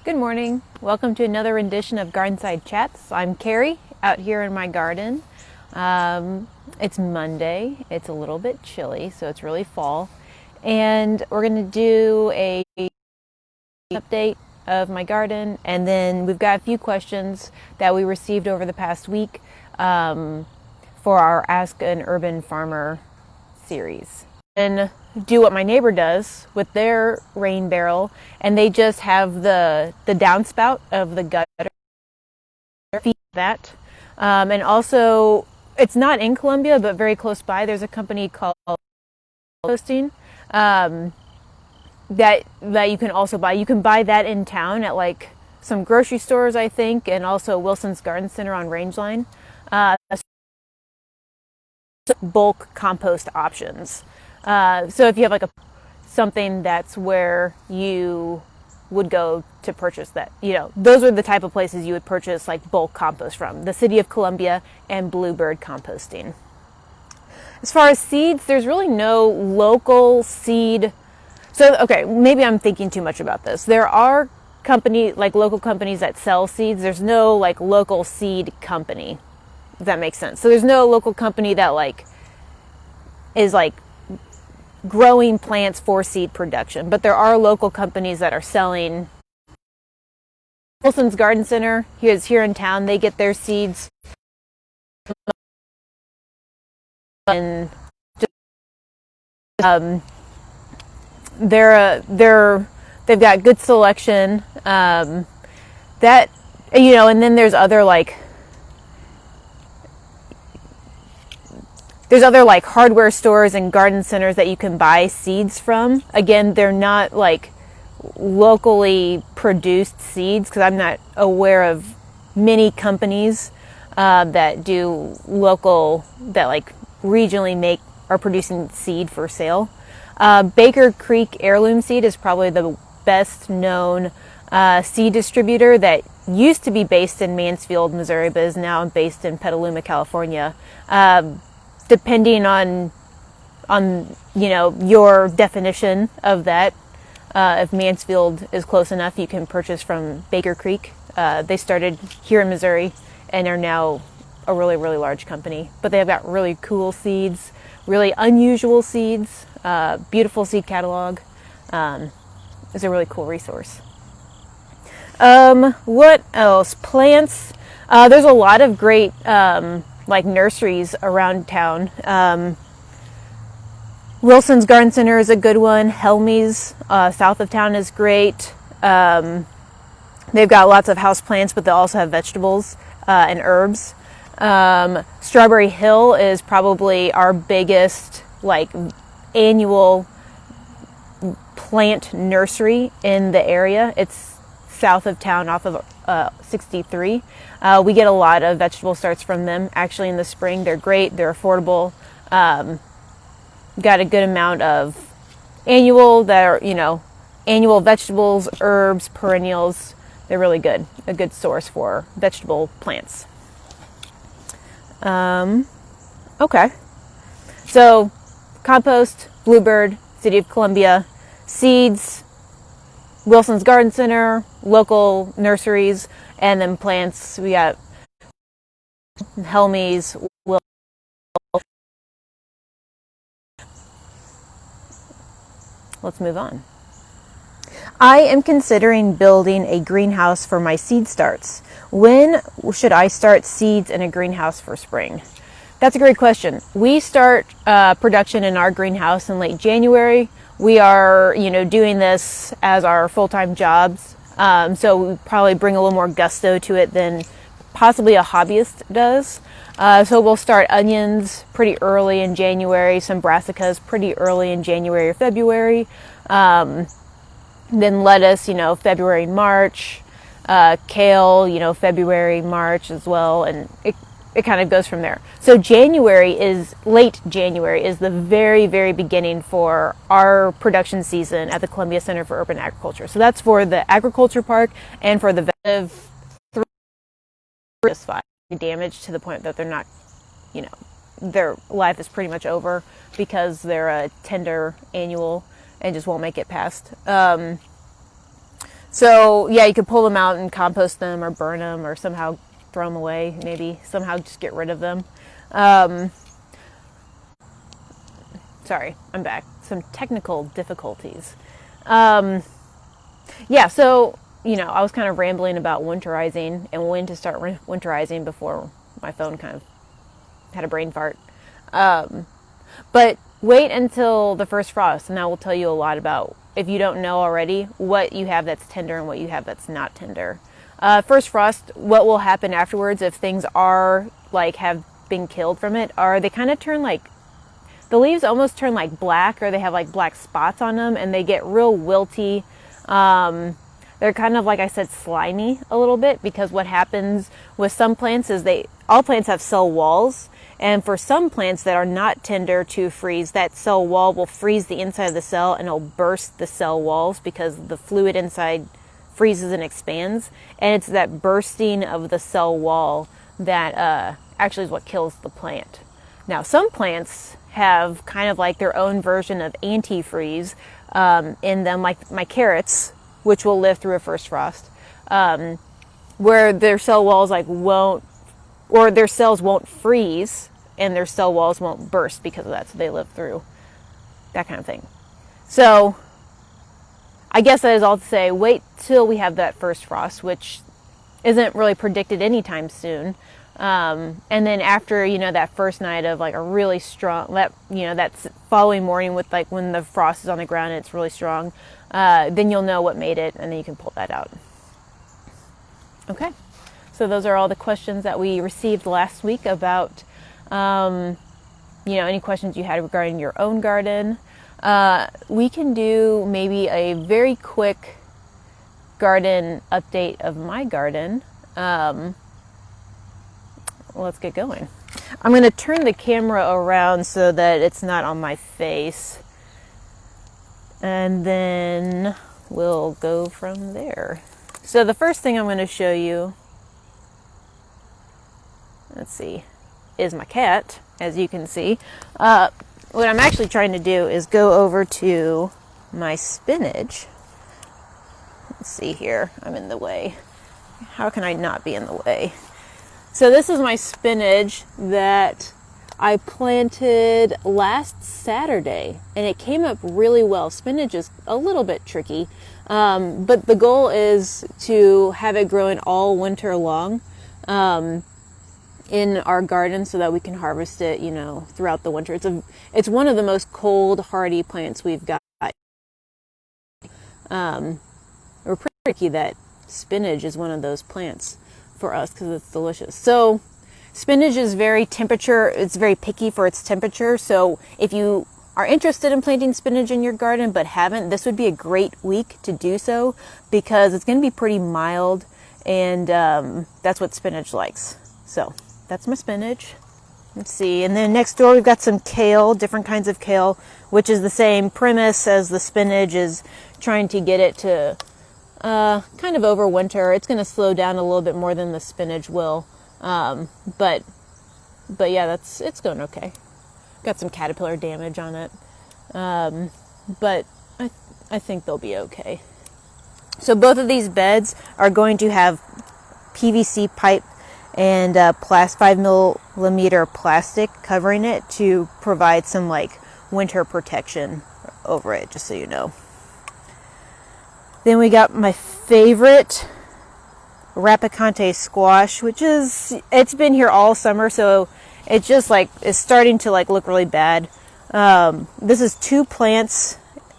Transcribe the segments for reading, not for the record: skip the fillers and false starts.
Good morning. Welcome to another rendition of Gardenside Chats. I'm Carrie out here in my garden. It's Monday. It's a little bit chilly, so it's really fall. And we're going to do a update of my garden, and then we've got a few questions that we received over the past week for our Ask an Urban Farmer series. And do what my neighbor does with their rain barrel, and they just have the downspout of the gutter, feed that. And also, it's not in Columbia, but very close by. There's a company called Composting that you can also buy. You can buy that in town at like some grocery stores, I think, and also Wilson's Garden Center on Rangeline. Bulk compost options. So if you have like something that's where you would go to purchase that, those are the type of places you would purchase like bulk compost from. The City of Columbia and Bluebird Composting. As far as seeds, there's really no local seed. So, okay, maybe I'm thinking too much about this. There are local companies that sell seeds. There's no like local seed company, if that makes sense. So there's no local company that is growing plants for seed production, but there are local companies that are selling. Wilson's Garden Center is here in town. They get their seeds and they've got good selection. And then there's other hardware stores and garden centers that you can buy seeds from. Again, they're not like locally produced seeds, because I'm not aware of many companies that do local, that regionally are producing seed for sale. Baker Creek Heirloom Seed is probably the best known seed distributor that used to be based in Mansfield, Missouri, but is now based in Petaluma, California. Depending on your definition of that, if Mansfield is close enough, you can purchase from Baker Creek. They started here in Missouri and are now a really, really large company. But they've got really cool seeds, really unusual seeds, beautiful seed catalog. It's a really cool resource. What else? Plants. There's a lot of great nurseries around town. Wilson's Garden Center is a good one. Helmy's south of town is great. They've got lots of house plants, but they also have vegetables and herbs. Strawberry Hill is probably our biggest annual plant nursery in the area. It's south of town off of 63. We get a lot of vegetable starts from them actually in the spring. They're great. They're affordable. Got a good amount of annual vegetables, herbs, perennials. They're really good. A good source for vegetable plants. Okay. So compost, Bluebird, City of Columbia, seeds, Wilson's Garden Center, local nurseries, and then plants. We got Helmy's. Let's move on. I am considering building a greenhouse for my seed starts. When should I start seeds in a greenhouse for spring? That's a great question. We start production in our greenhouse in late January. We are, doing this as our full-time jobs. So we probably bring a little more gusto to it than possibly a hobbyist does. So we'll start onions pretty early in January, some brassicas pretty early in January or February. Then lettuce, February, March. Kale, February, March as well. And it kind of goes from there. So late January is the very, very beginning for our production season at the Columbia Center for Urban Agriculture. So that's for the agriculture park and for the damage to the point that they're not, their life is pretty much over because they're a tender annual and just won't make it past. So yeah, you could pull them out and compost them or burn them or somehow throw them away, maybe somehow just get rid of them. Sorry, I'm back. Some technical difficulties. Yeah, so, I was kind of rambling about winterizing and when to start winterizing before my phone kind of had a brain fart. But wait until the first frost, and that will tell you a lot about, if you don't know already, what you have that's tender and what you have that's not tender. First frost, what will happen afterwards if things are, have been killed from it, are they kind of turn the leaves almost turn black, or they have black spots on them, and they get real wilty. They're kind of, like I said, slimy a little bit, because what happens with some plants is all plants have cell walls, and for some plants that are not tender to freeze, that cell wall will freeze the inside of the cell and it'll burst the cell walls because the fluid inside freezes and expands, and it's that bursting of the cell wall that actually is what kills the plant. Now, some plants have kind of their own version of antifreeze in them, like my carrots, which will live through a first frost, where their cell walls their cells won't freeze and their cell walls won't burst because of that, so they live through that kind of thing. So I guess that is all to say, wait till we have that first frost, which isn't really predicted anytime soon. And then after, that first night of a really strong, that following morning with when the frost is on the ground and it's really strong, then you'll know what made it, and then you can pull that out. Okay. So those are all the questions that we received last week about, any questions you had regarding your own garden. We can do maybe a very quick garden update of my garden. Let's get going. I'm going to turn the camera around so that it's not on my face, and then we'll go from there. So the first thing I'm going to show you, let's see, is my cat, as you can see. What I'm actually trying to do is go over to my spinach. Let's see here, I'm in the way. How can I not be in the way? So this is my spinach that I planted last Saturday, and it came up really well. Spinach is a little bit tricky, but the goal is to have it growing all winter long in our garden so that we can harvest it, throughout the winter. It's one of the most cold, hardy plants we've got. We're pretty lucky that spinach is one of those plants for us because it's delicious. So spinach is it's very picky for its temperature. So if you are interested in planting spinach in your garden but haven't, this would be a great week to do so, because it's going to be pretty mild, and that's what spinach likes. So that's my spinach. Let's see. And then next door we've got some kale, different kinds of kale, which is the same premise as the spinach, is trying to get it to kind of overwinter. It's going to slow down a little bit more than the spinach will. But yeah, it's going okay. Got some caterpillar damage on it. But I think they'll be okay. So both of these beds are going to have PVC pipe and 5mm plastic covering it to provide some winter protection over it, just so you know. Then we got my favorite Rapicante squash, it's been here all summer, so it's just it's starting to look really bad. This is 2 plants.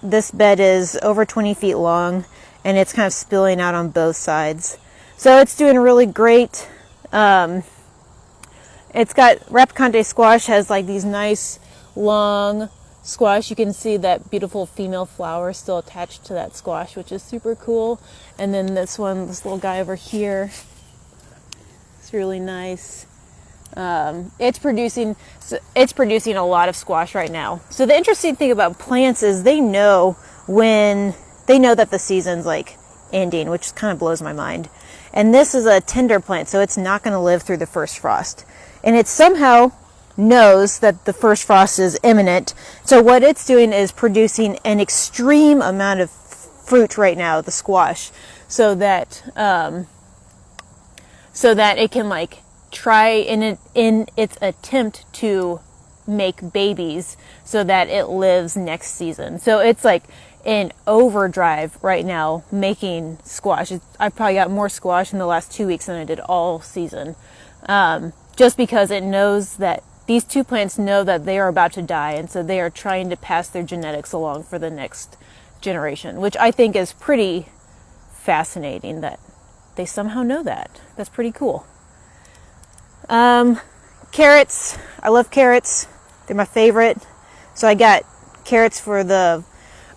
This bed is over 20 feet long, and it's kind of spilling out on both sides. So it's doing really great. It's got Rapicante squash has these nice long squash. You can see that beautiful female flower still attached to that squash, which is super cool. And then this little guy over here, it's really nice. It's producing a lot of squash right now. So the interesting thing about plants is they know that the season's ending, which kind of blows my mind. And this is a tender plant, so it's not going to live through the first frost. And it somehow knows that the first frost is imminent. So what it's doing is producing an extreme amount of fruit right now, the squash, so that it can like try in its attempt to make babies so that it lives next season. So it's like in overdrive right now making squash. I've probably got more squash in the last 2 weeks than I did all season. Just because it knows that these two plants know that they are about to die, and so they are trying to pass their genetics along for the next generation, which I think is pretty fascinating that they somehow know that. That's pretty cool. Carrots. I love carrots. They're my favorite. So I got carrots for the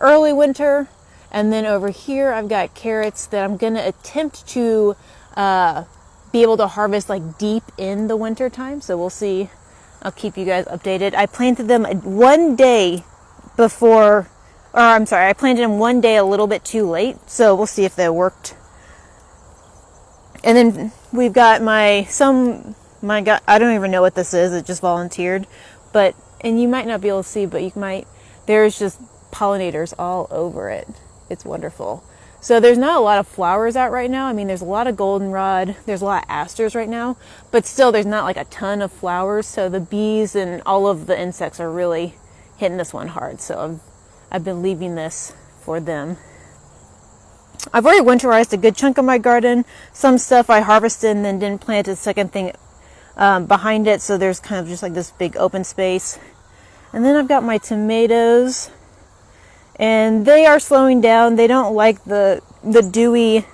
early winter, and then over here I've got carrots that I'm going to attempt to be able to harvest like deep in the winter time. So we'll see. I'll keep you guys updated. I planted them one day before, or I'm sorry, I planted them one day a little bit too late. So we'll see if that worked. And then we've got I don't even know what this is. It just volunteered, and you might not be able to see, but there's just pollinators all over it. It's wonderful. So there's not a lot of flowers out right now. I mean, there's a lot of goldenrod, there's a lot of asters right now, but still there's not like a ton of flowers. So the bees and all of the insects are really hitting this one hard. So I've been leaving this for them. I've already winterized a good chunk of my garden. Some stuff I harvested and then didn't plant a second thing behind it. So there's kind of just like this big open space. And then I've got my tomatoes, and they are slowing down. They don't like the dewy